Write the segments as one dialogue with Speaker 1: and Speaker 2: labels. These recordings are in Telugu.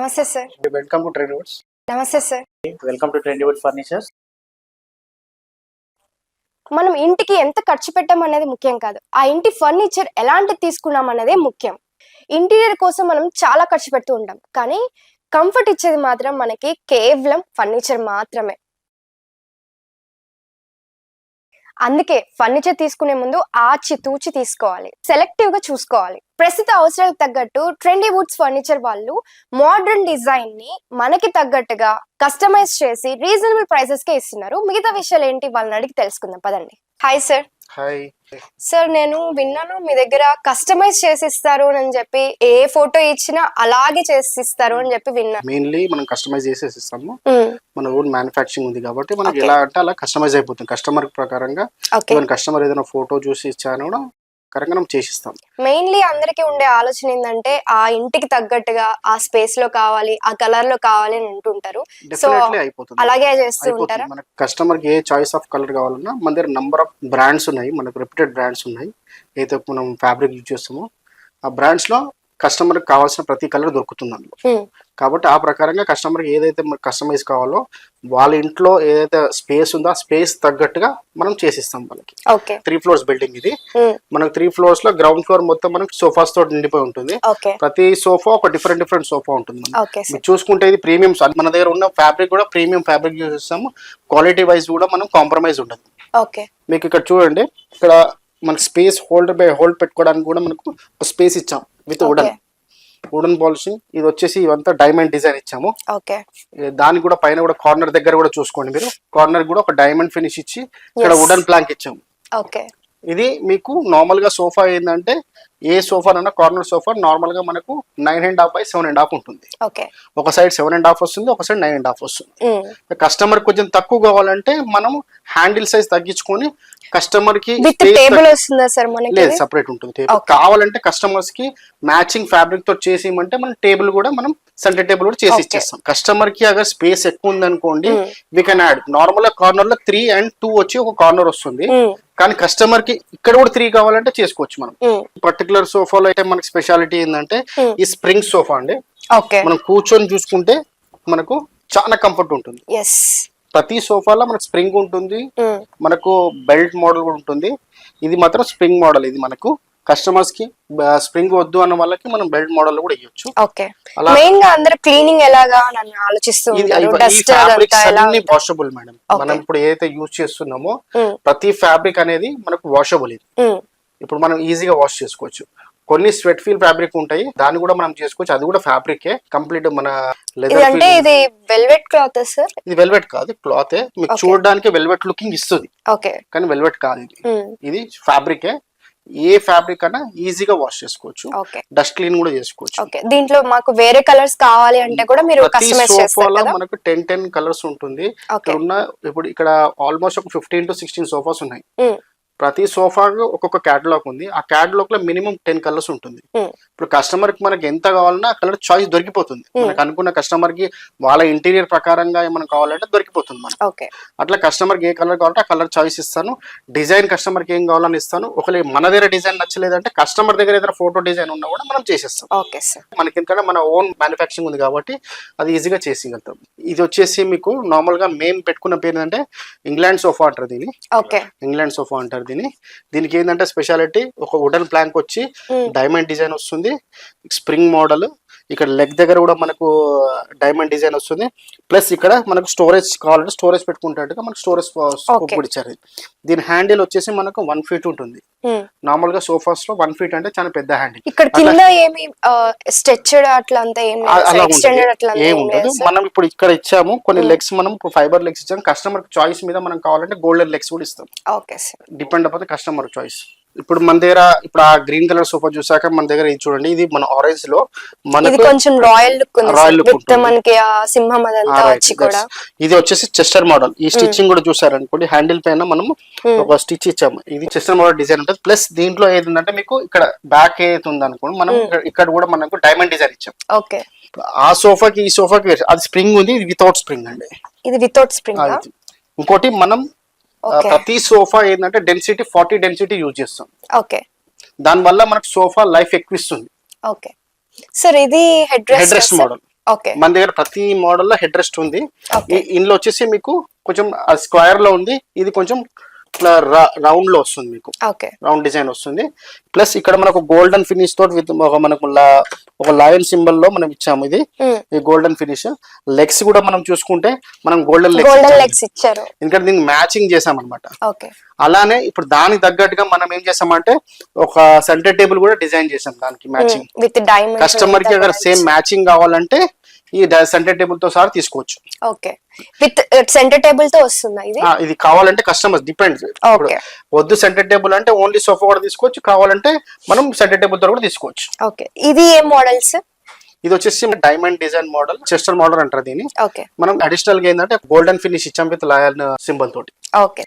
Speaker 1: నమస్తే సార్.
Speaker 2: Welcome to Trendywoods.
Speaker 1: నమస్తే sir.
Speaker 2: Welcome to Trendywood furnitures.
Speaker 1: మనం ఇంటికి ఎంత ఖర్చు పెట్టాం అనేది ముఖ్యం కాదు, ఆ ఇంటి ఫర్నిచర్ ఎలాంటి తీసుకున్నాం అనేదే ముఖ్యం. ఇంటీరియర్ కోసం మనం చాలా ఖర్చు పెడుతూ ఉంటాం, కానీ కంఫర్ట్ ఇచ్చేది మాత్రం మనకి కేవలం ఫర్నిచర్ మాత్రమే. అందుకే ఫర్నిచర్ తీసుకునే ముందు ఆచితూచి తీసుకోవాలి, సెలెక్టివ్ గా చూసుకోవాలి. ప్రస్తుత అవసరాలకు తగ్గట్టు ట్రెండీవుడ్స్ ఫర్నిచర్ వాళ్ళు మోడర్న్ డిజైన్ ని మనకి తగ్గట్టుగా కస్టమైజ్ చేసి రీజనబుల్ ప్రైసెస్ కే ఇస్తున్నారు. మిగతా విషయాలు ఏంటి వాళ్ళని అడిగి తెలుసుకుందాం పదండి. Hi sir.
Speaker 2: హాయ్
Speaker 1: సార్, నేను విన్నాను మీ దగ్గర కస్టమైజ్ చేసి ఇస్తారు అని చెప్పి, ఏ ఫోటో ఇచ్చినా అలాగే చేసి ఇస్తారు అని చెప్పి విన్నాను.
Speaker 2: మెయిన్లీ మనం కస్టమైజ్ చేసేసి ఇస్తాము. మన ఓన్ మ్యానుఫ్యాక్చరింగ్ ఉంది కాబట్టి మనకి ఎలా అంటే అలా కస్టమైజ్ అయిపోతుంది కస్టమర్ ప్రకారంగా. కస్టమర్ ఏదైనా ఫోటో చూసి ఇచ్చాను కూడా కరెక్ట్గా మనం చేసిస్తాం.
Speaker 1: మెయిన్లీ అందరికి ఉండే ఆలోచన ఏంటంటే ఆ ఇంటికి తగ్గట్టుగా ఆ స్పేస్ లో కావాలి, ఆ కలర్ లో కావాలి అని అంటుంటారు. సో అలాగే చేస్తూ ఉంటారు.
Speaker 2: మన కస్టమర్ కి ఏ చాయిస్ ఆఫ్ కలర్ కావాలన్నా మన దగ్గర నంబర్ ఆఫ్ బ్రాండ్స్ ఉన్నాయి, మనకు రెప్యూటెడ్ బ్రాండ్స్ ఉన్నాయి. ఏదైతే మనం ఫ్యాబ్రిక్ యూజ్ చేస్తామో ఆ బ్రాండ్స్ లో కస్టమర్ కి కావాల్సిన ప్రతి కలర్ దొరుకుతుంది అందులో. కాబట్టి ఆ ప్రకారంగా కస్టమర్ కి ఏదైతే కస్టమైజ్ కావాలో వాళ్ళ ఇంట్లో ఏదైతే స్పేస్ ఉందో ఆ స్పేస్ తగ్గట్టుగా మనం చేసిస్తాం వాళ్ళకి. 3 floors బిల్డింగ్ ఇది. మనకు 3 floors లో గ్రౌండ్ ఫ్లోర్ మొత్తం మనకి సోఫాస్ తోటి నిండిపోయి ఉంటుంది. ప్రతి సోఫా ఒక డిఫరెంట్ సోఫా ఉంటుంది. మీరు చూసుకుంటే ఇది ప్రీమియం, మన దగ్గర ఉన్న ఫ్యాబ్రిక్ కూడా ప్రీమియం ఫ్యాబ్రిక్ యూజ్ చేస్తాము. క్వాలిటీ వైజ్ కూడా మనం కాంప్రమైజ్ ఉండదు. మీకు ఇక్కడ చూడండి, ఇక్కడ మనకి స్పేస్ హోల్డ్ పెట్టుకోవడానికి కూడా మనకు స్పేస్ ఇచ్చాం విత్ వుడెన్ పాలిషింగ్. ఇది వచ్చేసి ఇవంతా డైమండ్ డిజైన్ ఇచ్చాము. దానికి కూడా పైన కూడా కార్నర్ దగ్గర కూడా చూసుకోండి మీరు, కార్నర్ కూడా ఒక డైమండ్ ఫినిష్ ఇచ్చి ఇక్కడ వుడెన్ ప్లాంక్ ఇచ్చాము. ఇది మీకు నార్మల్ గా సోఫా ఏంటంటే ఏ సోఫా అన్నా కార్నర్ సోఫా నార్మల్ గా మనకు 9.5 by 7.5 ఉంటుంది. ఒక సైడ్ 7.5 వస్తుంది, ఒక సైడ్ 9.5 వస్తుంది. కస్టమర్ కొంచెం తక్కువ కావాలంటే మనం హ్యాండిల్ సైజ్ తగ్గించుకొని కస్టమర్ కి లేదు సెపరేట్ ఉంటుంది టేబుల్. కావాలంటే కస్టమర్స్ కి మ్యాచింగ్ ఫ్యాబ్రిక్ తో చేసి ఇవ్వమంటే మనం టేబుల్ కూడా మనం సెంటర్ టేబుల్ కూడా చేసి ఇచ్చేస్తాం. కస్టమర్ కి అగర్ స్పేస్ ఎక్కువ ఉంది అనుకోండి, వీ కెన్ యాడ్. నార్మల్ గా కార్నర్ లో 3 and 2 వచ్చి ఒక కార్నర్ వస్తుంది, కానీ కస్టమర్ కి ఇక్కడ కూడా 3 కావాలంటే చేసుకోవచ్చు. మనం పర్టికులర్ సోఫాలో అయితే మనకి స్పెషాలిటీ ఏంటంటే ఈ స్ప్రింగ్ సోఫా అండి. మనం కూర్చొని చూసుకుంటే మనకు చాలా కంఫర్ట్ ఉంటుంది. ప్రతి సోఫాలో మనకు స్ప్రింగ్ ఉంటుంది, మనకు బెల్ట్ మోడల్ కూడా ఉంటుంది. ఇది మాత్రం స్ప్రింగ్ మోడల్. ఇది మనకు కస్టమర్స్ కి స్ప్రింగ్ వద్దు అన్న వాళ్ళకి మనం బెల్ట్ మోడల్ కూడా ఇవ్వచ్చు. Washable madam. మనం ఇప్పుడు ఏదైతే యూజ్ చేస్తున్నామో ప్రతి ఫ్యాబ్రిక్ అనేది మనకు వాషబుల్. ఇది ఇప్పుడు మనం ఈజీగా వాష్ చేసుకోవచ్చు. కొన్ని స్వెట్ ఫీల్ ఫ్యాబ్రిక్ ఉంటాయి, దాన్ని కూడా మనం చేసుకోవచ్చు. అది కూడా ఫ్యాబ్రిక్ కంప్లీట్ మన లెదర్.
Speaker 1: ఇది వెల్వెట్ క్లాత్ సార్?
Speaker 2: ఇది వెల్వెట్ కాదు, క్లాత్. మీకు చూడడానికి వెల్వెట్ లుకింగ్ ఇస్తుంది, కానీ వెల్వెట్ కాదు. ఇది ఫ్యాబ్రిక్. ఏ ఫ్యాబ్రిక్ అన్నా ఈజీగా వాష్ చేసుకోవచ్చు, డస్ట్ క్లీన్ కూడా చేసుకోవచ్చు.
Speaker 1: దీంట్లో మాకు వేరే కలర్స్ కావాలి అంటే కూడా మీరు కస్టమైజ్ చేస్తారు కదా?
Speaker 2: మనకు 10 కలర్స్ ఉంటుంది. ఇప్పుడు ఇక్కడ ఆల్మోస్ట్ ఒక 15 to 16 సోఫాస్ ఉన్నాయి. ప్రతి సోఫా ఒక్కొక్క క్యాటలాగ్ ఉంది. ఆ క్యాటలాగ్ లో మినిమం 10 కలర్స్ ఉంటుంది. ఇప్పుడు కస్టమర్ కి మనకి ఎంత కావాలన్నా ఆ కలర్ చాయిస్ దొరికిపోతుంది. మనకు అనుకున్న కస్టమర్ కి వాళ్ళ ఇంటీరియర్ ప్రకారంగా ఏమైనా కావాలంటే దొరికిపోతుంది మనకు. అట్లా కస్టమర్ కి ఏ కలర్ కావాలంటే ఆ కలర్ చాయిస్ ఇస్తాను. డిజైన్ కస్టమర్ కి ఏం కావాలని ఇస్తాను. ఒకవేళ మన దగ్గర డిజైన్ నచ్చలేదంటే కస్టమర్ దగ్గర ఏదైనా ఫోటో డిజైన్ ఉన్నా కూడా మనం చేసేస్తాం. మనకి ఎందుకంటే మన ఓన్ మ్యానుఫ్యాక్చరింగ్ ఉంది కాబట్టి అది ఈజీగా చేసేయగలుగుతాం. ఇది వచ్చేసి మీకు నార్మల్ గా మేము పెట్టుకున్న పేరు ఏంటంటే ఇంగ్లాండ్ సోఫా అంటారు దీన్ని. ఇంగ్లాండ్ సోఫా అంటారు దీన్ని. దీనికి ఏంటంటే స్పెషాలిటీ ఒక వుడెన్ ప్లాంక్ వచ్చి డైమండ్ డిజైన్ వస్తుంది, స్ప్రింగ్ మోడల్. ఇక్కడ లెగ్ దగ్గర కూడా మనకు డైమండ్ డిజైన్ వస్తుంది. ప్లస్ ఇక్కడ మనకు స్టోరేజ్ కావాలంటే స్టోరేజ్ పెట్టుకుంటాట్టుగా మనకు స్టోరేజ్ స్కోప్ కూడా ఇచ్చారు. దీని హ్యాండిల్ వచ్చేసి మనకు 1 feet ఉంటుంది. నార్మల్ గా సోఫాస్ లో 1 feet అంటే చాలా పెద్ద హ్యాండిల్.
Speaker 1: ఇక్కడ కింద ఏమి స్ట్రెచ్డ్ అట్లా అంతా ఏం
Speaker 2: ఉండదు. మనం ఇప్పుడు ఇక్కడ ఇచ్చాము కొన్ని లెగ్స్, మనం ఫైబర్ లెగ్స్ ఇచ్చాము. కస్టమర్ చాయిస్ మీద మనం కావాలంటే గోల్డెన్ లెగ్స్ కూడా ఇస్తాం. Depend upon customer choice. ఇప్పుడు మన దగ్గర ఇప్పుడు ఆ గ్రీన్ కలర్ సోఫా చూసాక మన దగ్గర ఇది చూడండి, ఇది మన ఆరెంజ్ లో మనకి
Speaker 1: కొంచెం రాయల్ లుక్ మనకి సింహం అదంతా వచ్చి కూడా.
Speaker 2: ఇది వచ్చేసి చెస్టర్ మోడల్. ఈ స్టిచ్చింగ్ కూడా చూసారనుకోండి, హ్యాండిల్ పైన మనం ఒక స్టిచ్ ఇచ్చాము. ఇది చెస్టర్ మోడల్ డిజైన్ ఉంటుంది. ప్లస్ దీంట్లో ఏదంటే మీకు ఇక్కడ బ్యాక్ ఏది ఉంది అనుకోండి, మనం ఇక్కడ కూడా మనకు డైమండ్ డిజైన్ ఇచ్చాం. ఆ సోఫాకి ఈ సోఫాకి అది స్ప్రింగ్ ఉంది, ఇది వితౌట్ స్ప్రింగ్ అండి.
Speaker 1: ఇది వితౌట్ స్ప్రింగ్.
Speaker 2: ఇంకోటి మనం ప్రతి సోఫా ఏంటంటే డెన్సిటీ 40 డెన్సిటీ యూజ్ చేస్తాం. దాని వల్ల మనకు సోఫా లైఫ్ ఎక్కువ ఇస్తుంది.
Speaker 1: సార్ ఇది హెడ్ రెస్ట్ మోడల్. ఓకే
Speaker 2: మన దగ్గర ప్రతి మోడల్ లో హెడ్ రెస్ట్ ఉంది.
Speaker 1: ఓకే
Speaker 2: ఇందులో వచ్చేసి మీకు కొంచెం స్క్వేర్ లో ఉంది, ఇది కొంచెం ఇట్లా రౌండ్ లో వస్తుంది, మీకు
Speaker 1: ఓకే
Speaker 2: రౌండ్ డిజైన్ వస్తుంది. ప్లస్ ఇక్కడ మనకు గోల్డెన్ ఫినిష్ తోటి విత్ మనకు ఒక లయన్ సింబల్ లో మనం ఇచ్చాము. ఇది ఈ గోల్డెన్ ఫినిష్. లెగ్స్ కూడా మనం చూసుకుంటే మనం గోల్డెన్
Speaker 1: లెగ్స్ ఇచ్చారు,
Speaker 2: ఎందుకంటే దీన్ని మ్యాచింగ్ చేసాం అనమాట.
Speaker 1: ఓకే
Speaker 2: అలానే ఇప్పుడు దానికి తగ్గట్టుగా మనం ఏం చేసామంటే ఒక సెంటర్ టేబుల్ కూడా డిజైన్ చేసాం దానికి మ్యాచింగ్.
Speaker 1: విత్ డైమండ్
Speaker 2: కస్టమర్ కి అక్కడ సేమ్ మ్యాచింగ్ కావాలంటే ఈ సెంటర్ టేబుల్ తో సహా తీసుకోవచ్చు.
Speaker 1: ఓకే విత్ సెంటర్ టేబుల్ తో వస్తుందా ఇది?
Speaker 2: ఇది కావాలంటే కస్టమర్ డిపెండ్. వద్దు సెంటర్ టేబుల్ అంటే ఓన్లీ సోఫా కూడా తీసుకోవచ్చు, కావాలంటే మనం సెంటర్ టేబుల్ తో కూడా తీసుకోవచ్చు.
Speaker 1: ఓకే ఇది ఏ మోడల్స్?
Speaker 2: ఇది వచ్చేసి diamond design model, Chester model అంటారు దీన్ని.
Speaker 1: ఓకే
Speaker 2: మనం అడిషనల్ గా ఏంటంటే గోల్డెన్ ఫినిష్ ఇచ్చాం విత్ లయన్ సింబల్ తోటి.
Speaker 1: ఓకే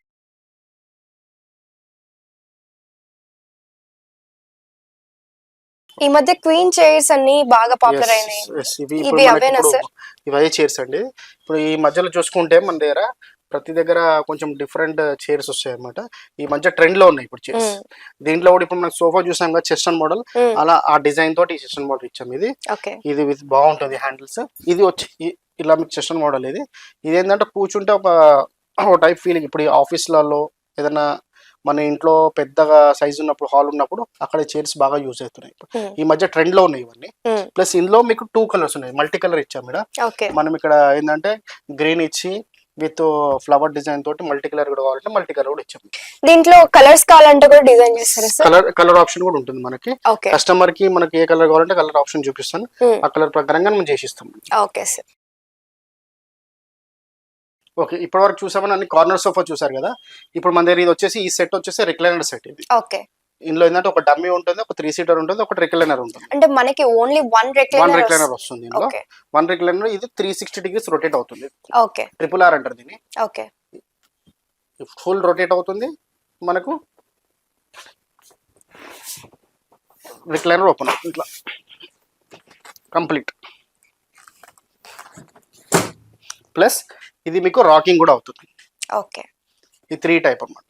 Speaker 1: ఈ మధ్య క్వీన్ చైర్స్ అన్ని బాగా పాపులర్ అయినాయి. ఇవి అవేనా సార్?
Speaker 2: ఇవే చైర్స్ అండి. ఇప్పుడు ఈ మధ్యలో చూసుకుంటే మన దగ్గర ప్రతి దగ్గర కొంచెం డిఫరెంట్ చైర్స్ వస్తాయి అనమాట. ఈ మధ్య ట్రెండ్ లో ఉన్నాయి ఇప్పుడు చైర్స్. దీంట్లో కూడా ఇప్పుడు మనం సోఫా చూసాం కదా చెస్టన్ మోడల్, అలా ఆ డిజైన్ తోటి ఈ చెస్టన్ మోడల్ ఇచ్చాం. ఇది విత్ బాగుంటుంది హ్యాండిల్స్. ఇది వచ్చి ఇలా మీకు చెస్టన్ మోడల్. ఇది ఏంటంటే కూర్చుంటే ఒక టైప్ ఫీలింగ్. ఇప్పుడు ఆఫీస్లలో ఏదైనా మన ఇంట్లో పెద్దగా సైజ్ ఉన్నప్పుడు, హాల్ ఉన్నప్పుడు అక్కడ చైర్స్ బాగా యూజ్ అవుతున్నాయి. ఈ మధ్య ట్రెండ్ లో ఉన్నాయి ఇవన్నీ. ప్లస్ ఇందులో మీకు 2 కలర్స్ ఉన్నాయి, మల్టీ కలర్ ఇచ్చాం ఇక్కడ. మనం ఇక్కడ ఏంటంటే గ్రీన్ ఇచ్చి విత్ ఫ్లవర్ డిజైన్ తోటి మల్టీ కలర్ కూడా కావాలంటే మల్టీ కలర్ కూడా ఇచ్చాం.
Speaker 1: దీంట్లో కలర్స్ కావాలంటే కూడా డిజైన్ చేస్తారా?
Speaker 2: కలర్ ఆప్షన్ కూడా ఉంటుంది మనకి. కస్టమర్ కి మనకి ఏ కలర్ కావాలంటే కలర్ ఆప్షన్ చూపిస్తాను, ఆ కలర్ ప్రకారంగా మనం చేసిస్తాం.
Speaker 1: Okay sir.
Speaker 2: ఓకే ఇప్పటి వరకు చూసామని అన్ని కార్నర్ సోఫా చూసారు కదా. ఇప్పుడు మన దగ్గర ఇది వచ్చేసి ఈ సెట్ వచ్చేసి రిక్లైనర్ సెట్. ఇది
Speaker 1: ఓకే
Speaker 2: ఇందులో ఏంటంటే ఒక డమ్మీ ఉంటుంది, ఒక 3 సీటర్ ఉంటుంది, ఒక రిక్లైనర్ ఉంటుంది.
Speaker 1: అంటే మనకి ఓన్లీ వన్
Speaker 2: రిక్లైనర్ వస్తుంది ఇందులో. 1 రిక్లైనర్. ఇది 360 డిగ్రీస్ రొటేట్ అవుతుంది.
Speaker 1: ఓకే
Speaker 2: ట్రిపుల్ ఆర్ అంటారు దీన్ని.
Speaker 1: ఓకే
Speaker 2: ఫుల్ రొటేట్ అవుతుంది. మనకు రిక్లైనర్ ఓపెన్ ఇట్లా కంప్లీట్. ప్లస్ ఇది మీకు రాకింగ్ కూడా అవుతుంది.
Speaker 1: ఓకే
Speaker 2: ఈ 3 టైప్ అన్నమాట.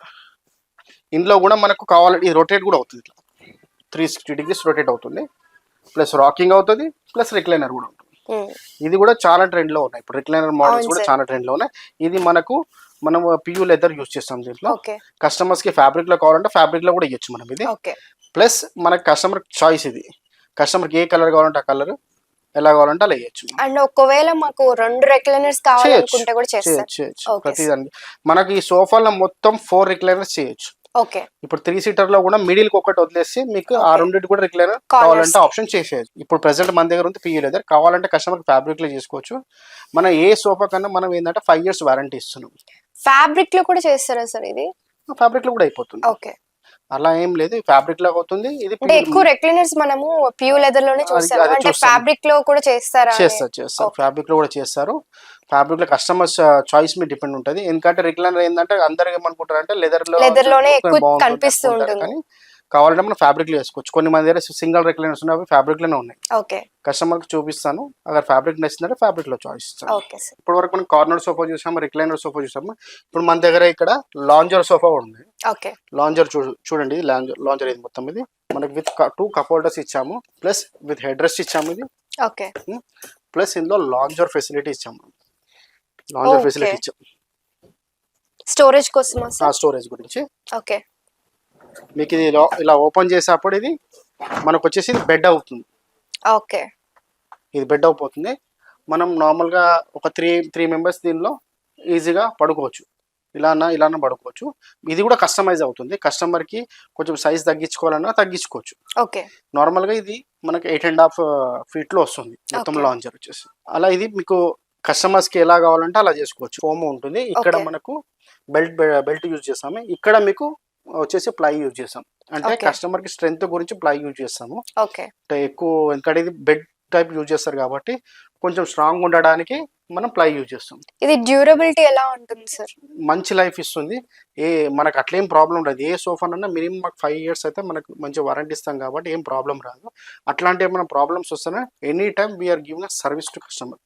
Speaker 2: ఇందులో కూడా మనకు కావాలంటే ఇది రొటేట్ కూడా అవుతుంది, ఇట్లా 360 డిగ్రీస్ రొటేట్ అవుతుంది. ప్లస్ రాకింగ్ అవుతుంది, ప్లస్ రిక్లైనర్ కూడా ఉంటుంది. ఇది కూడా చాలా ట్రెండ్ లో ఉన్నాయి ఇప్పుడు. రిక్లైనర్ మోడల్స్ కూడా చాలా ట్రెండ్ లో ఉన్నాయి. ఇది మనం పియూ లెదర్ యూజ్ చేస్తాం దీంట్లో. కస్టమర్స్ కి ఫ్యాబ్రిక్ లో కావాలంటే ఫ్యాబ్రిక్ లో కూడా ఇవ్వచ్చు మనం ఇది. ప్లస్ మనకి కస్టమర్ చాయిస్. ఇది కస్టమర్కి ఏ కలర్ కావాలంటే ఆ కలర్, ఎలా కావాలంటే అలా వేయచ్చు.
Speaker 1: అండ్ ఒకవేళ మాకు 2 రిక్లైనర్స్ కావాలనుకుంటే కూడా చేయొచ్చు.
Speaker 2: ప్రతిదాన్ని మనకి ఈ సోఫాలో మొత్తం 4 రిక్లైనర్స్ చేయొచ్చు.
Speaker 1: ఓకే
Speaker 2: ఇప్పుడు 3 సీటర్ లో కూడా మిడిల్ కి ఒకటి వదిలేసి మీకు ఆ రెండింటి కూడా రిక్లైనర్ కావాలంటే ఆప్షన్ చేసేయచ్చు. ఇప్పుడు ప్రెసెంట్ మన దగ్గర ఉంది పియూ లెదర్. కావాలంటే కస్టమర్ ఫ్యాబ్రిక్ లో చేసుకోవచ్చు. మన ఏ సోఫా కన్నా మనం ఏంటంటే 5 years వారంటీ ఇస్తున్నాం.
Speaker 1: ఫ్యాబ్రిక్ లో కూడా చేస్తారా సార్? ఇది
Speaker 2: ఫ్యాబ్రిక్ లో కూడా అయిపోతుంది.
Speaker 1: ఓకే
Speaker 2: అలా ఏం లేదు, ఫ్యాబ్రిక్ లో అవుతుంది. ఇది
Speaker 1: ఎక్కువ రిక్లైనర్స్ మనము పియూ లెదర్ లోనే చూస్తాము. అంటే ఫ్యాబ్రిక్ లో కూడా చేస్తారా?
Speaker 2: చేస్తారు. ఫ్యాబ్రిక్ లో కూడా చేస్తారు. ఫ్యాబ్రిక్ లో కస్టమర్స్ చాయిస్ మీద డిపెండ్ ఉంటుంది. ఎందుకంటే రిక్లైనర్ ఏంటంటే అందరు ఏమనుకుంటారు అంటే లెదర్
Speaker 1: లోనే ఎక్కువ కనిపిస్తూ ఉంటుంది.
Speaker 2: కానీ కావాలంటే మనం ఫ్యాబ్రిక్ లో వేసుకోవచ్చు. కొన్ని మంది దగ్గర సింగిల్ రిక్లైనర్స్ ఉన్నాయి, అవి ఫ్యాబ్రిక్ లోనే ఉన్నాయి.
Speaker 1: ఓకే
Speaker 2: కస్టమర్ కి చూపిస్తాను. అక్కడ ఫ్యాబ్రిక్ నచ్చిందంటే ఫ్యాబ్రిక్ లో చాయిస్ ఇస్తాను.
Speaker 1: Okay sir.
Speaker 2: ఇప్పటి వరకు మనం కార్నర్ సోఫా చూసాము, రిక్లైనర్ సోఫా చూసాము. ఇప్పుడు మన దగ్గర ఇక్కడ లాంజర్ సోఫా ఉంది.
Speaker 1: ఓకే
Speaker 2: లాంజర్ చూడండి. లాంజర్ ఇది మొత్తం ఇది మనకి విత్ 2 కప్ హోల్డర్స్ ఇచ్చాము, ప్లస్ విత్ హెడ్ రెస్ట్ ఇచ్చాము. ఇది
Speaker 1: ఓకే
Speaker 2: ప్లస్ ఇందులో లాంజర్ ఫెసిలిటీ ఇచ్చాము. లాంజర్ ఫెసిలిటీ ఇచ్చాము
Speaker 1: స్టోరేజ్ కోసం.
Speaker 2: స్టోరేజ్ గురించి.
Speaker 1: ఓకే
Speaker 2: మీకు ఇది ఇలా ఓపెన్ చేసేటప్పుడు ఇది మనకు వచ్చేసి బెడ్ అవుతుంది.
Speaker 1: ఓకే
Speaker 2: ఇది బెడ్ అయిపోతుంది. మనం నార్మల్గా ఒక త్రీ మెంబర్స్ దీనిలో ఈజీగా పడుకోవచ్చు. ఇలానా పడుకోవచ్చు. ఇది కూడా కస్టమైజ్ అవుతుంది. కస్టమర్కి కొంచెం సైజ్ తగ్గించుకోవాలన్నా తగ్గించుకోవచ్చు.
Speaker 1: ఓకే
Speaker 2: నార్మల్గా ఇది మనకి 8.5 feet లో వస్తుంది మొత్తం లాంజర్ వచ్చేసి. అలా ఇది మీకు కస్టమర్స్కి ఎలా కావాలంటే అలా చేసుకోవచ్చు. ఫోమ్ ఉంటుంది. ఇక్కడ మనకు బెల్ట్ యూజ్ చేస్తాము. ఇక్కడ మీకు వచ్చేసి ప్లై యూజ్ చేస్తాం. అంటే కస్టమర్ కి స్ట్రెంత్ గురించి ప్లై యూజ్ చేస్తాము. ఎక్కువ ఎందుకంటే ఇది బెడ్ టైప్ యూజ్ చేస్తారు కాబట్టి కొంచెం స్ట్రాంగ్ ఉండడానికి మనం ప్లై యూజ్ చేస్తాం.
Speaker 1: ఇది డ్యూరబిలిటీ ఎలా ఉంటుంది సార్?
Speaker 2: మంచి లైఫ్ ఇస్తుంది. మనకు అట్లేం ప్రాబ్లం రాదు. ఏ సోఫానన్నా మినిమం మాకు 5 years అయితే మనకు మంచి వారంటీ ఇస్తాం కాబట్టి ఏం ప్రాబ్లం రాదు. అట్లాంటి ఏమైనా ప్రాబ్లమ్స్ వస్తున్నా any time we're giving service to customer.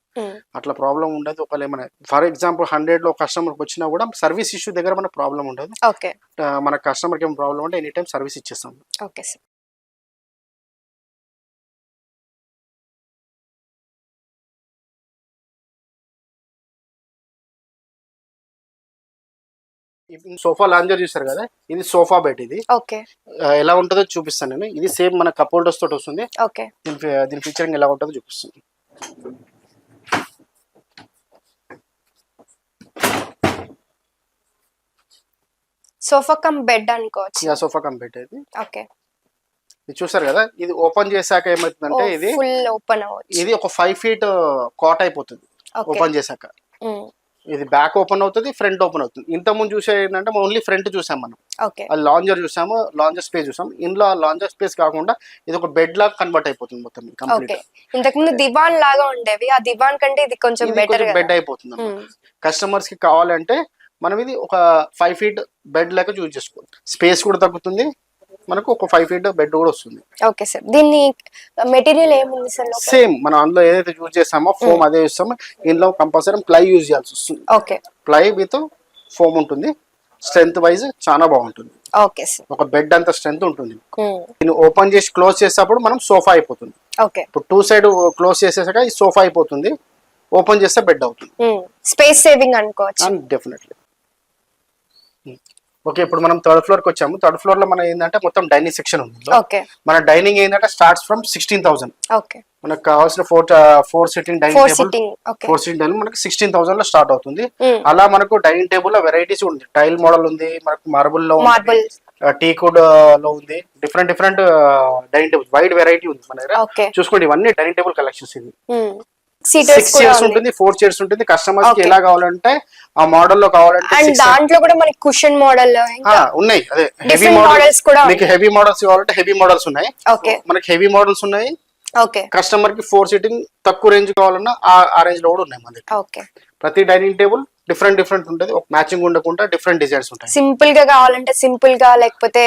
Speaker 2: అట్లా ప్రాబ్లం ఉండదు. ఒకవేళ ఏమైనా ఫర్ ఎగ్జాంపుల్ 100 లో కస్టమర్కి వచ్చినా కూడా సర్వీస్ ఇష్యూ దగ్గర మనకు ప్రాబ్లం ఉండదు. మన కస్టమర్కి ఏమైనా ప్రాబ్లం ఉంటే ఎనీ టైమ్ సర్వీస్ ఇచ్చేస్తాం.
Speaker 1: Okay sir.
Speaker 2: సోఫా లాంజర్ చూసారు కదా, ఇది సోఫా బెడ్. ఇది
Speaker 1: ఓకే
Speaker 2: ఎలా ఉంటుందో చూపిస్తాను నేను. ఇది సేమ్ మన కప్ హోల్డర్స్ తోటి వస్తుంది.
Speaker 1: ఓకే
Speaker 2: దీని ఫీచరింగ్ ఎలా ఉంటుందో చూపిస్తుంది.
Speaker 1: సోఫా కమ్ బెడ్ అనుకోవచ్చు.
Speaker 2: సోఫా కమ్ బెడ్ ఇది.
Speaker 1: ఓకే
Speaker 2: ఇది చూసారు కదా, ఇది ఓపెన్ చేశాక ఏమవుతుందంటే ఇది
Speaker 1: ఫుల్ ఓపెన్ అవ్వచ్చు.
Speaker 2: ఇది ఒక 5 feet కాట్ అయిపోతుంది ఓపెన్ చేశాక. ఇది బ్యాక్ ఓపెన్ అవుతుంది, ఫ్రంట్ ఓపెన్ అవుతుంది. ఇంత ముందు చూసే ఏంటంటే ఓన్లీ ఫ్రంట్ చూసాం మనం,
Speaker 1: ఓకే
Speaker 2: అది లాంజర్ చూసాము, లాంజర్ స్పేస్ చూసాం. ఇందులో లాంజర్ స్పేస్ కాకుండా ఇది ఒక బెడ్ లాగా కన్వర్ట్ అయిపోతుంది మొత్తం కంప్లీట్.
Speaker 1: ఇంతకు ముందు దివాన్ లాగా ఉండేవి, ఆ దివాన్ కంటే ఇది కొంచెం బెటర్
Speaker 2: బెడ్ అయిపోతుంది. కస్టమర్స్ కి కావాలంటే మనం ఇది ఒక 5 feet బెడ్ లెక్క చూస్ చేసుకోవచ్చు. స్పేస్ కూడా తగ్గుతుంది, మనకు ఒక 5 feet బెడ్ కూడా వస్తుంది.
Speaker 1: ఓకే సార్, దీన్ని మెటీరియల్ ఏముంది సార్?
Speaker 2: సేమ్ మనం అందులో ఏదైతే యూజ్ చేస్తామో ఫోమ్ అదే యూజ్. ఇందులో కంపల్సరీ ప్లై యూజ్ చేయాల్సి వస్తుంది.
Speaker 1: ఓకే
Speaker 2: ప్లై విత్ ఫోమ్ ఉంటుంది. స్ట్రెంత్ వైజ్ చాలా బాగుంటుంది.
Speaker 1: ఓకే సార్,
Speaker 2: ఒక బెడ్ అంత స్ట్రెంత్ ఉంటుంది. దీన్ని ఓపెన్ చేసి క్లోజ్ చేసేటప్పుడు మనం సోఫా అయిపోతుంది.
Speaker 1: ఓకే
Speaker 2: ఇప్పుడు 2 side క్లోజ్ చేసేసాక ఈ సోఫా అయిపోతుంది, ఓపెన్ చేస్తే బెడ్ అవుతుంది.
Speaker 1: స్పేస్ సేవింగ్ అనుకోవచ్చు.
Speaker 2: డెఫినెట్లీ. ఓకే, ఇప్పుడు మనం 3rd floor కి వచ్చాము. 3rd floor లో మన ఏంటంటే మొత్తం డైనింగ్ సెక్షన్ ఉంది.
Speaker 1: ఓకే
Speaker 2: మన డైనింగ్ ఏంటంటే స్టార్ట్స్ ఫ్రమ్ 16,000.
Speaker 1: ఓకే
Speaker 2: మనకు కావాల్సిన 4 sitting dining table, 4 sitting dining మనకి 16,000 లో స్టార్ట్ అవుతుంది. అలా మనకు డైనింగ్ టేబుల్ లో వెరైటీస్ ఉంది. టైల్ మోడల్ ఉంది, మనకు మార్బుల్ లో ఉంది, టీకుడ్ లో ఉంది. Different dining table wide variety ఉంది మన దగ్గర. చూసుకోండి, ఇవన్నీ డైనింగ్ టేబుల్ కలెక్షన్స్. ఇది 6 chairs ఉంటుంది, 4 chairs ఉంటుంది. కస్టమర్స్ కి ఎలా కావాలంటే ఆ మోడల్ లో కావాలంటే
Speaker 1: దాంట్లో కూడా మనకి కుషన్ మోడల్
Speaker 2: ఉన్నాయి. అదే హెవీ మోడల్స్ కూడా మీకు హెవీ మోడల్స్ కావాలంటే హెవీ మోడల్స్ ఉన్నాయి. మనకి హెవీ మోడల్స్ ఉన్నాయి. కస్టమర్ కి 4 sitting తక్కువ రేంజ్ కావాలన్నా ఆ రేంజ్ లో కూడా ఉన్నాయి మన దగ్గర. ప్రతి డైనింగ్ టేబుల్ డిఫరెంట్ ఉంటుంది. ఒక మ్యాచింగ్ ఉండకుండా డిఫరెంట్ డిజైన్స్ ఉంటాయి.
Speaker 1: సింపుల్ గా కావాలంటే సింపుల్ గా, లేకపోతే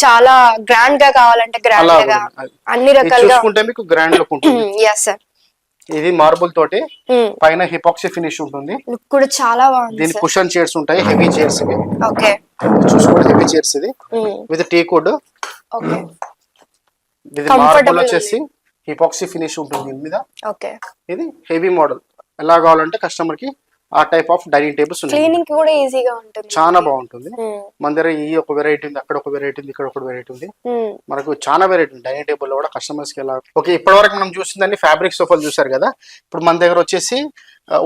Speaker 1: చాలా గ్రాండ్ గా కావాలంటే గ్రాండ్ గా, అన్ని రకాలుగా
Speaker 2: చూసుకుంటే మీకు గ్రాండ్ లుక్ ఉంటుంది.
Speaker 1: yes sir.
Speaker 2: ఇది మార్బుల్ తోటి పైన హిపాక్సీ ఫినిష్ ఉంటుంది.
Speaker 1: లుక్ కూడా చాలా బాగుంది.
Speaker 2: దీని కుషన్ చైర్స్ ఉంటాయి, హెవీ చైర్స్ ఇవి.
Speaker 1: ఓకే
Speaker 2: చూసుకోండి, హెవీ చైర్స్ ఇది విత్ టీకుడ్.
Speaker 1: ఓకే
Speaker 2: ఇది మార్బుల్ వచ్చేసి హిపాక్సీ ఫినిష్ ఉంటుంది దీని మీద.
Speaker 1: ఓకే
Speaker 2: ఇది హెవీ మోడల్. ఎలా కావాలంటే కస్టమర్ కి ఆ టైప్ ఆఫ్ డైనింగ్ టేబుల్స్ ఉన్నాయి.
Speaker 1: క్లీనింగ్ కూడా ఈజీగా ఉంటుంది,
Speaker 2: చాలా బాగుంటుంది. మన దగ్గర ఈ ఒక వెరైటీ ఉంది, అక్కడ ఒక వెరైటీ ఉంది, ఇక్కడ ఒక వెరైటీ ఉంది. మనకు చాలా వెరైటీ ఉంది డైనింగ్ టేబుల్ లో కూడా కస్టమర్స్ కి ఎలా. ఓకే, ఇప్పటి వరకు మనం చూసిందండి ఫ్యాబ్రిక్ సోఫాలు చూసారు కదా. ఇప్పుడు మన దగ్గర వచ్చేసి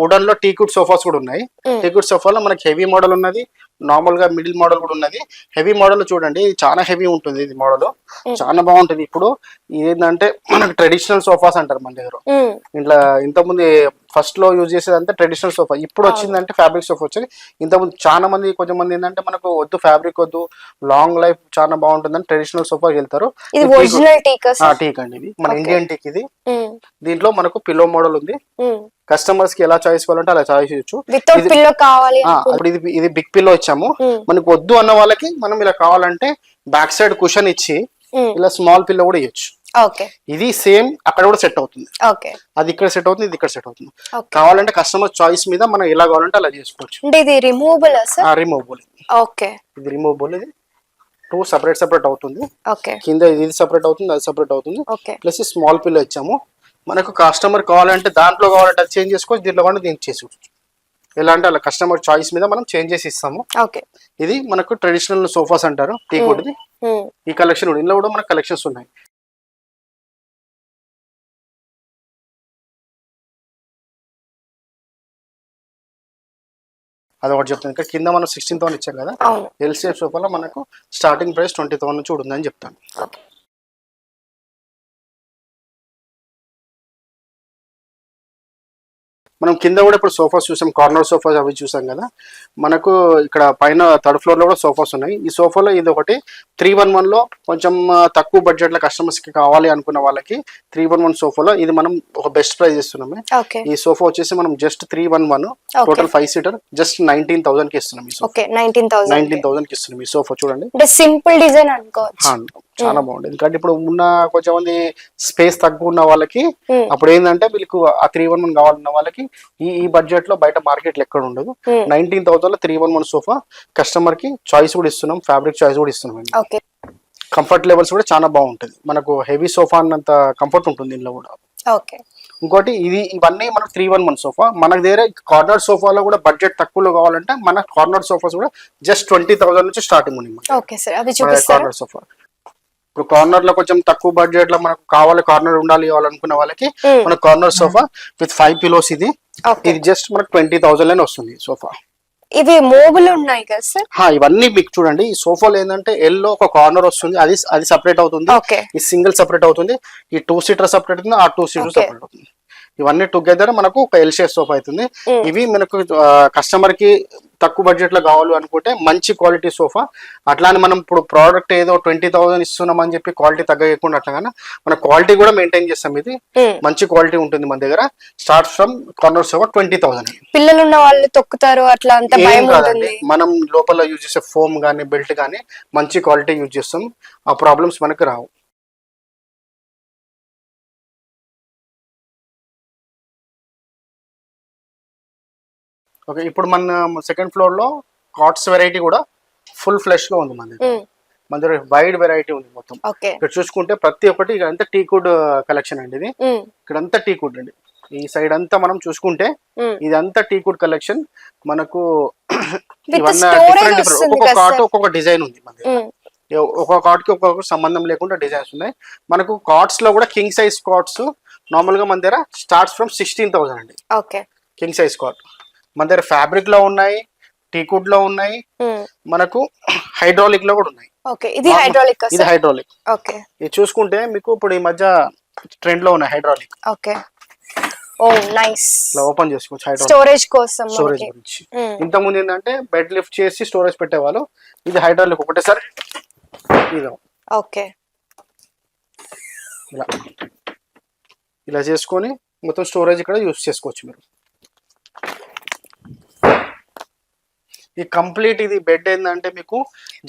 Speaker 2: వుడన్ లో టీకుడ్ సోఫాస్ కూడా ఉన్నాయి. టీకుడ్ సోఫాలో మనకి హెవీ మోడల్ ఉన్నది, నార్మల్ గా మిడిల్ మోడల్ కూడా ఉన్నది. హెవీ మోడల్ చూడండి, ఇది చాలా హెవీ ఉంటుంది. ఇది మోడల్ చాలా బాగుంటుంది. ఇప్పుడు ఏంటంటే మనకు ట్రెడిషనల్ సోఫాస్ అంటారు మన దగ్గర. ఇంట్లో ఇంతకుముందు ఫస్ట్ లో యూజ్ చేసేదంటే ట్రెడిషనల్ సోఫా. ఇప్పుడు వచ్చిందంటే ఫ్యాబ్రిక్ సోఫా వచ్చింది. ఇంతకుముందు చాలా మంది కొంచెం మంది ఏంటంటే మనకు వద్దు ఫ్యాబ్రిక్ వద్దు, లాంగ్ లైఫ్ చాలా బాగుంటుందని ట్రెడిషనల్ సోఫాకి వెళ్తారు. టీక్ అండి, ఇది మన ఇండియన్ టీక్. ఇది దీంట్లో మనకు పిల్లో మోడల్ ఉంది. కస్టమర్స్ కి ఎలా చాయిస్ కావాలంటే అలా చాయిస్ ఇవ్వచ్చు. ఇప్పుడు ఇది బిగ్ పిల్లో ఇచ్చాము. మనకు వద్దు అన్న వాళ్ళకి మనం ఇలా కావాలంటే బ్యాక్ సైడ్ కుషన్ ఇచ్చి ఇలా స్మాల్ పిల్లో కూడా ఇవ్వచ్చు. ఇది సేమ్ అక్కడ కూడా సెట్ అవుతుంది. అది ఇక్కడ సెట్ అవుతుంది, ఇది ఇక్కడ సెట్ అవుతుంది. కావాలంటే కస్టమర్ చాయిస్ మీద మనం ఎలా కావాలంటే అలా చేసుకోవచ్చు.
Speaker 1: ఇది రిమూవబుల్. ఇది
Speaker 2: రిమూవబుల్. ఇది 2 separate అవుతుంది. కింద ఇది సెపరేట్ అవుతుంది, అది సెపరేట్ అవుతుంది. ప్లస్ స్మాల్ పిల్లో ఇచ్చాము. మనకు కస్టమర్ కావాలంటే దాంట్లో కావాలంటే అది చేంజ్ చేసుకోవచ్చు, దీంట్లో కావాలంటే దీనికి చేసుకోవచ్చు. ఎలా అంటే అలా కస్టమర్ చాయిస్ మీద మనం చేంజ్ చేసి ఇస్తాము. ఇది మనకు ట్రెడిషనల్ సోఫాస్ అంటారు, టీకుడ్. ఈ కలెక్షన్ ఇందులో కూడా మనకు కలెక్షన్స్ ఉన్నాయి. అది ఒకటి చెప్తాను. ఇక్కడ కింద మనం 16,000 ఇచ్చాం కదా, ఎల్సీఎఫ్ సోఫాలో మనకు స్టార్టింగ్ ప్రైస్ 20,000 నుంచి కూడా ఉందని చెప్తాను. మనం కింద కూడా ఇప్పుడు సోఫాస్ చూసాం, కార్నర్ సోఫాస్ అవి చూసాం కదా. మనకు ఇక్కడ పైన 3rd floor లో కూడా సోఫాస్ ఉన్నాయి. ఈ సోఫాలో ఇది ఒకటి 311 లో కొంచెం తక్కువ బడ్జెట్ లో కస్టమర్స్ కి కావాలి అనుకున్న వాళ్ళకి 311 సోఫాలో ఇది మనం ఒక బెస్ట్ ప్రైస్ ఇస్తున్నాము. ఈ సోఫా వచ్చేసి మనం జస్ట్ 311 టోటల్ 5 seater జస్ట్ 19,000 కి ఇస్తున్నాం. ఈ సోఫా 19,000 కి ఇస్తున్నాం. ఈ సోఫా చూడండి,
Speaker 1: సింపుల్ డిజైన్ అనుకోవచ్చు,
Speaker 2: చాలా బాగుంటుంది. ఎందుకంటే ఇప్పుడు ఉన్న కొంచెం మంది స్పేస్ తక్కువ ఉన్న వాళ్ళకి అప్పుడు ఏంటంటే వీళ్ళకి ఆ 311 కావాలన్న వాళ్ళకి ఈ బడ్జెట్ లో బయట మార్కెట్ లో ఎక్కడ ఉండదు. 19,000 లో 311 సోఫా కస్టమర్ కి చాయిస్ కూడా ఇస్తున్నాం, ఫ్యాబ్రిక్ చాయిస్ కూడా ఇస్తున్నాం. కంఫర్ట్ లెవెల్స్ కూడా చాలా బాగుంటుంది. మనకు హెవీ సోఫా అన్నంత కంఫర్ట్ ఉంటుంది దీనిలో కూడా. ఇంకోటి ఇవన్నీ మనకు 311 సోఫా. మనకు దగ్గర కార్నర్ సోఫాలో కూడా బడ్జెట్ తక్కువలో కావాలంటే మన కార్నర్ సోఫాస్ కూడా జస్ట్ 20,000 నుంచి స్టార్టింగ్ ఉంది
Speaker 1: ఓకే సార్, అవి చూపిస్తారా?
Speaker 2: కార్నర్ సోఫా ఇప్పుడు కార్నర్ లో కొంచెం తక్కువ బడ్జెట్ లో మనకు కావాలి, కార్నర్ ఉండాలి కావాలనుకున్న వాళ్ళకి మన కార్నర్ సోఫా విత్ 5 పిలోస్ ఇది జస్ట్ మనకు 20,000 లోనే వస్తుంది సోఫా.
Speaker 1: ఇవి మూవబుల్ ఉన్నాయి కదా సార్?
Speaker 2: ఇవన్నీ మీకు చూడండి, ఈ సోఫాలో ఏంటంటే ఎల్లో ఒక కార్నర్ వస్తుంది, అది సపరేట్ అవుతుంది, ఈ సింగిల్ సపరేట్ అవుతుంది, ఈ 2 సీటర్ సపరేట్ అవుతుంది, ఆ 2 సీటర్ సపరేట్ అవుతుంది. ఇవన్నీ టుగెదర్ మనకు ఒక ఎల్ షేప్ సోఫా అవుతుంది. ఇవి మనకు కస్టమర్ కి తక్కువ బడ్జెట్ లో కావాలి అనుకుంటే మంచి క్వాలిటీ సోఫా. అట్లానే మనం ఇప్పుడు ప్రోడక్ట్ ఏదో 20,000 ఇస్తున్నాం అని చెప్పి క్వాలిటీ తగ్గకుండా అట్లాగా మన క్వాలిటీ కూడా మెయింటైన్ చేస్తాం. ఇది మంచి క్వాలిటీ ఉంటుంది మన దగ్గర. Start from corner sofa 20,000.
Speaker 1: పిల్లలు ఉన్న వాళ్ళు తొక్కుతారు అట్లా అంత భయం ఉంటుంది.
Speaker 2: మనం లోపల యూజ్ చేసే ఫోమ్ గానీ బెల్ట్ గానీ మంచి క్వాలిటీ యూజ్ చేస్తాం, ఆ ప్రాబ్లమ్స్ మనకు రావు. ఓకే, ఇప్పుడు మన సెకండ్ ఫ్లోర్ లో కాట్స్ వెరైటీ కూడా ఫుల్ ఫ్లెష్ లో ఉంది మన దగ్గర వైడ్ వెరైటీ ఉంది మొత్తం. ఇక్కడ చూసుకుంటే ప్రతి ఒక్కటి ఇదంతా టీకుడ్ కలెక్షన్ అండి. ఇది ఇక్కడంతా టీకుడ్ అండి. ఈ సైడ్ అంతా మనం చూసుకుంటే ఇదంతా టీకుడ్ కలెక్షన్. మనకు ఇవన్నీ డిఫరెంట్ ఒక్కొక్క కాట్ ఒక్కొక్క డిజైన్ ఉంది మన దగ్గర. ఒక్కొక్క కాట్ కి ఒక్కొక్క సంబంధం లేకుండా డిజైన్స్ ఉన్నాయి. మనకు కాట్స్ లో కూడా కింగ్ సైజ్ కాట్స్ నార్మల్ గా మన దగ్గర స్టార్ట్స్ ఫ్రమ్ 16,000 అండి. కింగ్ సైజ్ కాట్ మన దగ్గర ఫ్యాబ్రిక్ లో ఉన్నాయి, టీకుడ్ లో ఉన్నాయి, మనకు హైడ్రాలిక్ లో కూడా ఉన్నాయి.
Speaker 1: ఇది
Speaker 2: హైడ్రాలిక్. ఇది చూసుకుంటే మీకు ఇప్పుడు ఈ మధ్య ట్రెండ్ లో ఉన్నాయి హైడ్రాలిక్. ఇట్లా ఓపెన్ చేసుకోవచ్చు
Speaker 1: స్టోరేజ్ కోసం.
Speaker 2: స్టోరేజ్ గురించి ఇంత ముందు ఏంటంటే బెడ్ లిఫ్ట్ చేసి స్టోరేజ్ పెట్టేవాళ్ళు. ఇది హైడ్రాలిక్ ఒకటేసారి ఇలా చేసుకొని మొత్తం స్టోరేజ్ ఇక్కడ యూస్ చేసుకోవచ్చు మీరు. ఈ కంప్లీట్ ఇది బెడ్ ఏంటంటే మీకు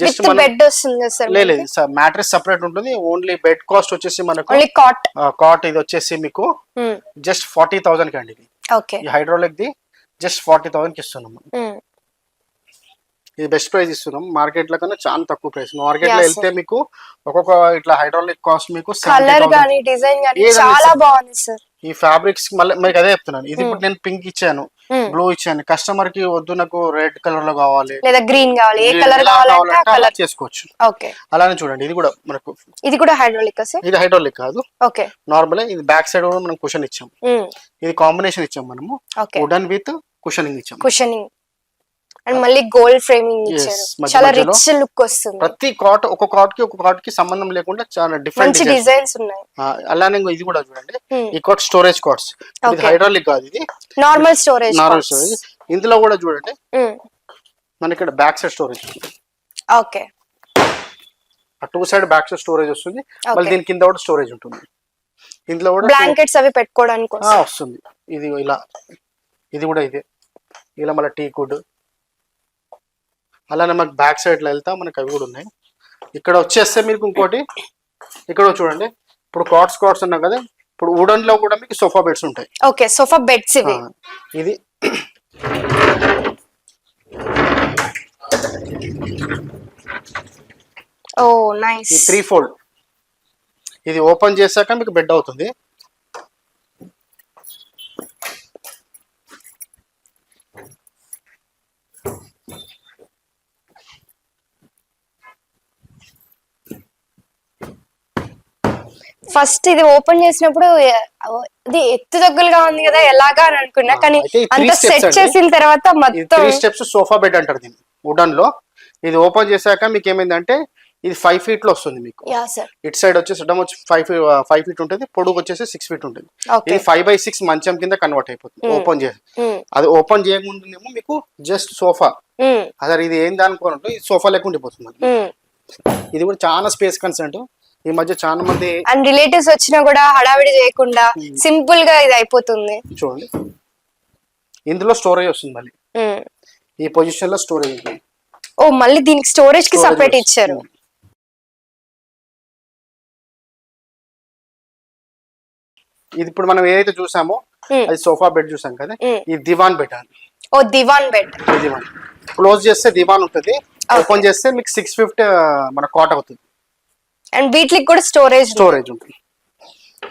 Speaker 2: జస్ట్
Speaker 1: బెడ్ వస్తుంది సార్?
Speaker 2: లేదు సార్, మ్యాట్రెస్ సెపరేట్ ఉంటుంది. ఓన్లీ బెడ్ కాస్ట్ వచ్చేసి మనకు కాట్ ఇది వచ్చేసి మీకు జస్ట్ 40,000 కి అండి. ఇది ఈ హైడ్రాలిక్ ది జస్ట్ 40,000 కి ఇస్తున్నాం. ఇది బెస్ట్ ప్రైస్ ఇస్తున్నాం. మార్కెట్ లో కన్నా చాలా తక్కువ ప్రైస్. మార్కెట్ లో వెళ్తే మీకు ఒక్కొక్క ఇట్లా హైడ్రాలిక్ కాస్ట్ మీకు
Speaker 1: చాలా బాగుంది సార్.
Speaker 2: ఈ ఫ్యాబ్రిక్స్ మళ్ళీ మీకు అదే చెప్తున్నాను. ఇది ఇప్పుడు నేను పింక్ ఇచ్చాను, బ్లూ ఇచ్చాను. కస్టమర్ కి వద్దు నాకు రెడ్ కలర్ లో కావాలి
Speaker 1: లేదా గ్రీన్ కావాలి, ఏ కలర్ కావాలంటే
Speaker 2: అలా చేసుకోవచ్చు. అలానే చూడండి, ఇది కూడా మనకు
Speaker 1: ఇది కూడా హైడ్రాలిక్.
Speaker 2: ఇది హైడ్రాలిక్ కాదు, నార్మల్. ఇది బ్యాక్ సైడ్ కూడా మనం కుషన్ ఇచ్చాం. ఇది కాంబినేషన్ ఇచ్చాం మనము, వుడెన్ విత్ కుషనింగ్ ఇచ్చాం.
Speaker 1: కుషనింగ్ అండ్ మళ్ళీ గోల్డ్ ఫ్రేమింగ్ ఇచ్చారు. చాలా రిచ్ లుక్ వస్తుంది.
Speaker 2: ప్రతి కాట్ ఒక కాట్ కి సంబంధం లేకుండా చాలా డిఫరెంట్
Speaker 1: డిజైన్స్ ఉన్నాయి.
Speaker 2: అలానే ఇది కూడా చూడండి, ఈ కాట్ స్టోరేజ్ కాట్స్. ఇది హైడ్రాలిక్ కాదు, ఇది
Speaker 1: నార్మల్ స్టోరేజ్.
Speaker 2: ఇందులో కూడా చూడండి మనకి ఇక్కడ బ్యాక్ సైడ్ స్టోరేజ్. ఆ 2 సైడ్ బ్యాక్ సైడ్ స్టోరేజ్ వస్తుంది. మళ్ళీ దీని కింద కూడా స్టోరేజ్ ఉంటుంది. ఇందులో కూడా
Speaker 1: బ్లాంకెట్స్ అవి పెట్టుకోవడానికి
Speaker 2: వస్తుంది. ఇది ఇలా, ఇది కూడా ఇదే ఇలా మళ్ళీ టీకుడ్. అలానే మనకు బ్యాక్ సైడ్ లో వెళ్తా మనకు అవి కూడా ఉన్నాయి. ఇక్కడ వచ్చేస్తే మీకు ఇంకోటి ఇక్కడ చూడండి, ఇప్పుడు కాట్స్ ఉన్నాయి కదా, ఇప్పుడు వుడెన్ లో కూడా మీకు సోఫా బెడ్స్ ఉంటాయి.
Speaker 1: సోఫా బెడ్స్
Speaker 2: ఇది
Speaker 1: నైస్.
Speaker 2: 3 ఫోల్డ్. ఇది ఓపెన్ చేశాక మీకు బెడ్ అవుతుంది.
Speaker 1: ఫస్ట్ ఇది ఓపెన్ చేసినప్పుడు ఇది ఎత్తు దగ్గరగా ఉంది కదా ఎలాగా అని అనుకున్నా, కానీ అంత సెట్ చేసిన తర్వాత మొత్తం
Speaker 2: 3 స్టెప్స్ సోఫా బెడ్ అంటారు దీన్ని వుడెన్ లో. ఇది ఓపెన్ చేశాక మీకు ఏమైందంటే ఇది 5 ఫీట్ లో వస్తుంది మీకు. ఇటు సైడ్ వచ్చేసి 5 ఫీట్ ఉంటుంది, పొడుగు వచ్చేసి 6 ఫీట్ ఉంటుంది. ఇది 5x6 మంచం కింద కన్వర్ట్ అయిపోతుంది ఓపెన్ చేసి. అది ఓపెన్ చేయకముందేమో మీకు జస్ట్ సోఫా, అసలు ఇది ఏంది అనుకోనంటే ఇది సోఫా లేకుండా ఉండిపోతుంది. ఇది కూడా చాలా స్పేస్ కన్సెంట్. ఈ మధ్య చాలా మంది
Speaker 1: అండ్ రిలేటివ్స్ వచ్చినా కూడా హడావిడి చేయకుండా సింపుల్ గా ఇది అయిపోతుంది.
Speaker 2: చూడండి, ఇందులో స్టోరేజ్ వస్తుంది. మళ్ళీ ఈ పొజిషన్ లో స్టోరేజ్ ఉంటుంది.
Speaker 1: మళ్ళీ దీనికి స్టోరేజ్ కి సెపరేట్ ఇచ్చారు.
Speaker 2: ఇది ఇప్పుడు మనం ఏదైతే చూసామో అది సోఫా బెడ్ చూసాం కదా, ఈ దివాన్ బెడ్ అని.
Speaker 1: దివాన్ బెడ్.
Speaker 2: దివాన్ క్లోజ్ చేస్తే దివాన్ ఉంటుంది, ఓపెన్ చేస్తే మీకు 6 ఫీట్ మన కాట్ అవుతుంది.
Speaker 1: అండ్ వీటికి కూడా స్టోరేజ్
Speaker 2: ఉంటుంది.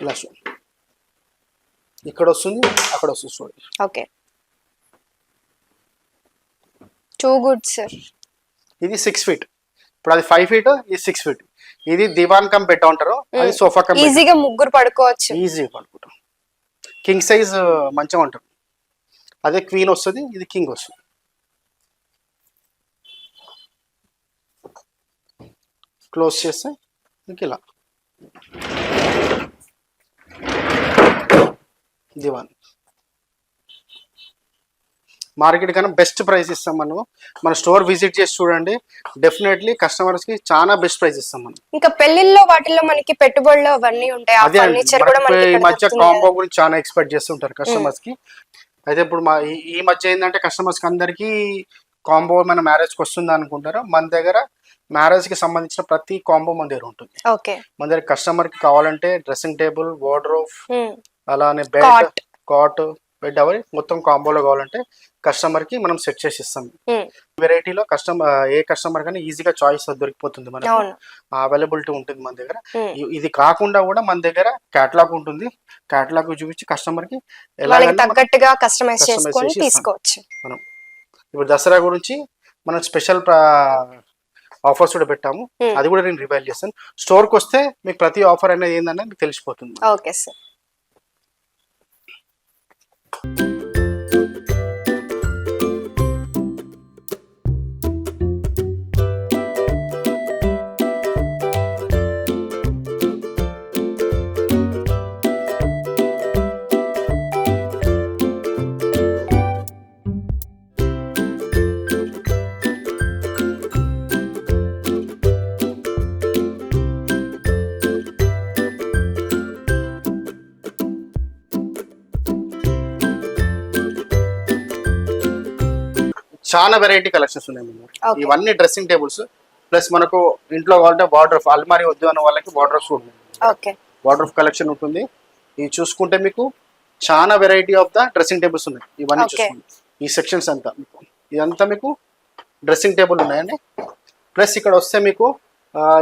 Speaker 2: ఇలా ఇక్కడ వస్తుంది, అక్కడ వస్తుంది చూడండి.
Speaker 1: Okay, too good sir.
Speaker 2: ఇది 6 feet, ఇప్పుడు అది 5 feet, ఇది 6 feet. ఇది దివాన్ కమ్ బెడ్ అంటారు, అది సోఫా కమ్.
Speaker 1: ఈజీగా ముగ్గురు పడుకోవచ్చు.
Speaker 2: ఈజీగా పడుకుంటాం. కింగ్ సైజ్ మంచం అంటారు. అదే క్వీన్ వస్తుంది, ఇది కింగ్ వస్తుంది. క్లోజ్ చేస్తే మీకు ఇలా దివాన్. మార్కెట్ కన్నా బెస్ట్ ప్రైస్ ఇస్తాం మనం. మన స్టోర్ విజిట్ చేసి చూడండి, డెఫినెట్లీ కస్టమర్స్ కి చాలా బెస్ట్ ప్రైస్ ఇస్తాం మనం.
Speaker 1: ఇంకా పెళ్లిల్లో వాటిల్లో మనకి పెట్టుబడులు అవన్నీ ఉంటాయి. ఆ
Speaker 2: అదే
Speaker 1: ఫర్నిచర్ కూడా మనకి
Speaker 2: ఈ
Speaker 1: ఇక్కడ
Speaker 2: మధ్య
Speaker 1: దొరుకుతుంది
Speaker 2: కాంబో
Speaker 1: కదా.
Speaker 2: గురించి చాలా ఎక్స్పెక్ట్ చేస్తుంటారు కస్టమర్స్ కి. అయితే ఇప్పుడు మా ఈ మధ్య ఏంటంటే కస్టమర్స్ కి అందరికి కాంబో మన మ్యారేజ్ కి వస్తుంది అనుకుంటారు. మన దగ్గర మ్యారేజ్ కి సంబంధించిన ప్రతి కాంబో మన దగ్గర ఉంటుంది.
Speaker 1: ఓకే,
Speaker 2: మన దగ్గర కస్టమర్ కి కావాలంటే డ్రెస్సింగ్ టేబుల్, వార్డ్రోబ్,
Speaker 1: ఉమ్,
Speaker 2: అలానే
Speaker 1: Cot.
Speaker 2: బెడ్, కాట్, బెడ్ అవన్నీ మొత్తం కాంబోలో కావాలంటే కస్టమర్ కి మనం సెట్ చేసి ఇస్తాం.
Speaker 1: ఉమ్,
Speaker 2: వెరైటీలో ఏ కస్టమర్ కానీ ఈజీగా చాయిస్ దొరికిపోతుంది, మనకి
Speaker 1: అవును.
Speaker 2: అవైలబిలిటీ ఉంటుంది మన దగ్గర.
Speaker 1: ఉమ్,
Speaker 2: ఇది కాకుండా కూడా మన దగ్గర కేటలాగ్ ఉంటుంది. కేటలాగ్ చూపించి కస్టమర్ కి
Speaker 1: వాళ్ళకి
Speaker 2: ఎలాగైనా
Speaker 1: తగ్గట్టుగా కస్టమైజ్
Speaker 2: customize
Speaker 1: చేసుకొని
Speaker 2: చేసి ఇస్తాం.
Speaker 1: తీసుకోవచ్చు.
Speaker 2: మనం ఇప్పుడు దసరా గురించి మనం స్పెషల్ ఆఫర్స్ కూడా పెట్టాము.
Speaker 1: Hmm.
Speaker 2: అది కూడా నేను రివైల్ చేస్తాను. స్టోర్కి వస్తే మీకు ప్రతి ఆఫర్ అనేది ఏంటంటే మీకు తెలిసిపోతుంది.
Speaker 1: Okay sir.
Speaker 2: చాలా వెరైటీ కలెక్షన్స్ ఉన్నాయి మన దగ్గర.
Speaker 1: Okay.
Speaker 2: ఇవన్నీ డ్రెస్సింగ్ టేబుల్స్ ప్లస్ మనకు ఇంట్లో కావాలంటే వార్డ్రోబ్, అల్మారీ వద్దు అన్న వాళ్ళకి వార్డ్రోబ్స్ ఉంటుంది.
Speaker 1: ఓకే,
Speaker 2: వార్డ్రోబ్ కలెక్షన్ ఉంటుంది. ఇది చూసుకుంటే మీకు చాలా variety of the dressing tables ఉన్నాయి. ఇవన్నీ
Speaker 1: Okay.
Speaker 2: చూసుకోండి. ఈ సెక్షన్స్ అంతా మీకు ఇదంతా మీకు డ్రెస్సింగ్ టేబుల్ ఉన్నాయండి. ప్లస్ ఇక్కడ వస్తే మీకు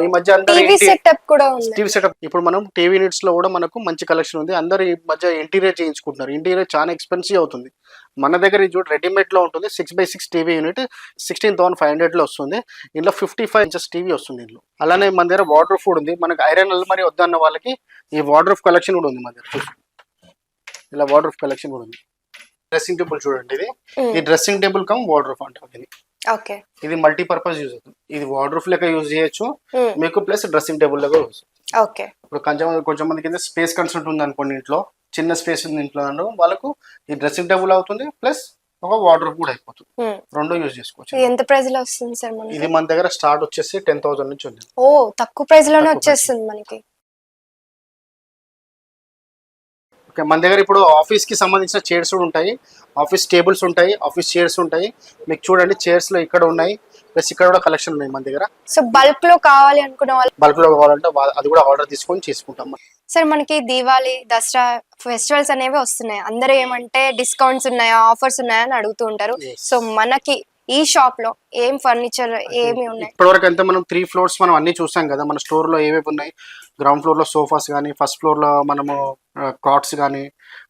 Speaker 2: ఈ మధ్య
Speaker 1: టీవీ సెటప్ కూడా ఉంది.
Speaker 2: TV setup. ఇప్పుడు మనం టీవీ యూనిట్స్ లో కూడా మనకు మంచి కలెక్షన్ ఉంది. అందరు ఈ మధ్య ఇంటీరియర్ చేయించుకుంటున్నారు. ఇంటీరియర్ చాలా ఎక్స్పెన్సివ్ అవుతుంది. మన దగ్గర ఇది చూడ రెడీమేడ్ లో ఉంటుంది. 6x6 టీవీ యూనిట్ 16,500 లో వస్తుంది. ఇందులో 55 ఇంచెస్ టీవీ వస్తుంది. ఇందులో అలానే మన దగ్గర వాటర్ ఫుడ్ ఉంది. మనకు ఐరన్ అల్మారీ వద్దన్న వాళ్ళకి ఈ వాటర్ కలెక్షన్ కూడా ఉంది మన దగ్గర. చూసుకోండి, ఇలా వాటర్ కలెక్షన్ కూడా ఉంది. డ్రెస్సింగ్ టేబుల్ చూడండి, ఇది డ్రెస్సింగ్ టేబుల్ కమ్ వాటర్ అంటారు దీన్ని.
Speaker 1: ఓకే,
Speaker 2: ఇది మల్టీపర్పస్ యూజ్ అవుతుంది. ఇది వార్డ్రోబ్ లెక్క యూజ్ చేయొచ్చు మీకు, ప్లస్ డ్రెస్సింగ్ టేబుల్ లెక్క యూజ్.
Speaker 1: ఓకే,
Speaker 2: ఇప్పుడు కొంచెం మంది కింద స్పేస్ కన్సెంట్ ఉంది అనుకోండి, ఇంట్లో చిన్న స్పేస్ ఉంది ఇంట్లో వాళ్ళకు ఈ డ్రెస్సింగ్ టేబుల్ అవుతుంది, ప్లస్ ఒక వార్డ్రోబ్ కూడా అయిపోతుంది. రెండు యూజ్ చేసుకోవచ్చు.
Speaker 1: ఎంత ప్రైస్ లో వస్తుంది సార్ మనకి?
Speaker 2: ఇది మన దగ్గర స్టార్ట్ వచ్చేసి 10,000 నుంచి ఉంది.
Speaker 1: ఓ, తక్కువ ప్రైస్ లోనే వచ్చేస్తుంది మనకి.
Speaker 2: ఓకే, మన దగ్గర ఇప్పుడు ఆఫీస్ కి సంబంధించిన చైర్స్ కూడా ఉంటాయి, ఆఫీస్ టేబుల్స్ ఉంటాయి, ఆఫీస్ చైర్స్ ఉంటాయి. మీకు చూడండి, చైర్స్ లో ఇక్కడ ఉన్నాయి, ప్లస్ ఇక్కడ కూడా కలెక్షన్ ఉన్నాయి మన దగ్గర.
Speaker 1: సో బల్క్ లో కావాలి అనుకున్న వాళ్ళు
Speaker 2: బల్క్ లో కావాలంటే అది కూడా ఆర్డర్ తీసుకొని చేసుకుంటాం.
Speaker 1: సార్, మనకి దీవాలి, దసరా ఫెస్టివల్స్ అనేవి వస్తున్నాయి. అందరూ ఏమంటే డిస్కౌంట్స్ ఉన్నాయా, ఆఫర్స్ ఉన్నాయా అని అడుగుతూ ఉంటారు.
Speaker 2: Yes.
Speaker 1: సో మనకి ఈ షాప్ లో ఏం ఫర్నిచర్ ఏమి ఉన్నాయి?
Speaker 2: ఇప్పటివరకు అంతా మనం 3 floors మనం అన్ని చూసాం కదా. మన స్టోర్ లో ఏవేవి ఉన్నాయి, గ్రౌండ్ ఫ్లోర్ లో సోఫాస్ కానీ, ఫస్ట్ ఫ్లోర్ లో మనము కాట్స్ కానీ,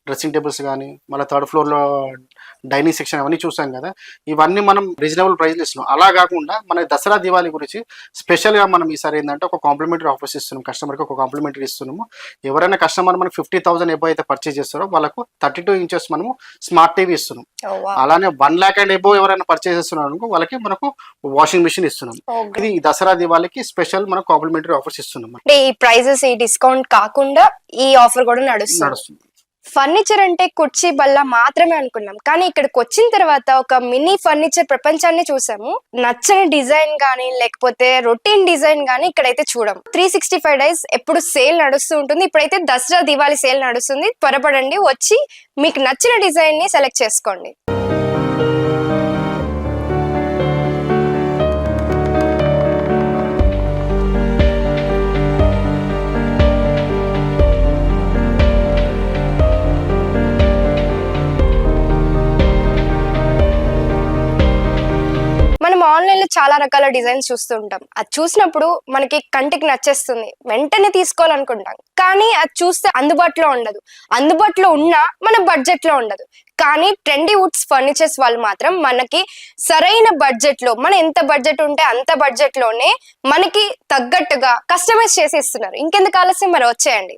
Speaker 2: డ్రెస్సింగ్ టేబుల్స్ కానీ, మళ్ళీ థర్డ్ ఫ్లోర్ లో డైనింగ్ సెక్షన్ అవన్నీ చూసాం కదా. ఇవన్నీ మనం రీజనబుల్ ప్రైస్ ఇస్తున్నాం. అలా కాకుండా మన దసరా దివాళీ గురించి స్పెషల్ గా మనం ఈసారి ఏంటంటే ఒక కాంప్లిమెంటరీ ఆఫర్స్ ఇస్తున్నాం. కస్టమర్ కి ఒక కాంప్లిమెంటరీ ఇస్తున్నాము. ఎవరైనా కస్టమర్ మనకి 50,000 ఎబో అయితే పర్చేజ్ చేస్తారో వాళ్ళకు 32 ఇంచెస్ మనము స్మార్ట్ టీవీ ఇస్తున్నాం. అలానే 1 lakh అండ్ ఎబో ఎవరైనా పర్చేజ్ చేస్తున్నారు అనుకో వాళ్ళకి మనకు వాషింగ్ మిషన్ ఇస్తున్నాం. ఇది దసరా దివాళీకి స్పెషల్ మనం కాంప్లిమెంటరీ ఆఫర్స్ ఇస్తున్నాం.
Speaker 1: అంటే ఈ ప్రైజెస్, ఈ డిస్కౌంట్ కాకుండా ఈ ఆఫర్ కూడా నడుస్తుంది. ఫర్నిచర్ అంటే కుర్చీ బల్ల మాత్రమే అనుకున్నాం, కానీ ఇక్కడికి వచ్చిన తర్వాత ఒక మినీ ఫర్నిచర్ ప్రపంచాన్ని చూసాము. నచ్చని డిజైన్ గానీ లేకపోతే రొటీన్ డిజైన్ గానీ ఇక్కడైతే చూడం. 365 days ఎప్పుడు సేల్ నడుస్తూ ఉంటుంది. ఇప్పుడైతే దసరా దివాళీ సేల్ నడుస్తుంది. త్వరపడండి, వచ్చి మీకు నచ్చిన డిజైన్ ని సెలెక్ట్ చేసుకోండి. మనం ఆన్లైన్ లో చాలా రకాల డిజైన్స్ చూస్తుంటాం. అది చూసినప్పుడు మనకి కంటికి నచ్చేస్తుంది, వెంటనే తీసుకోవాలనుకుంటాం. కానీ అది చూస్తే అందుబాటులో ఉండదు. అందుబాటులో ఉన్నా మన బడ్జెట్ లో ఉండదు. కానీ ట్రెండీ వుడ్స్ ఫర్నిచర్స్ వాళ్ళు మాత్రం మనకి సరైన బడ్జెట్ లో, మన ఎంత బడ్జెట్ ఉంటే అంత బడ్జెట్ లోనే మనకి తగ్గట్టుగా కస్టమైజ్ చేసి ఇస్తున్నారు. ఇంకెందుకు ఆలస్యం, మరి వచ్చేయండి.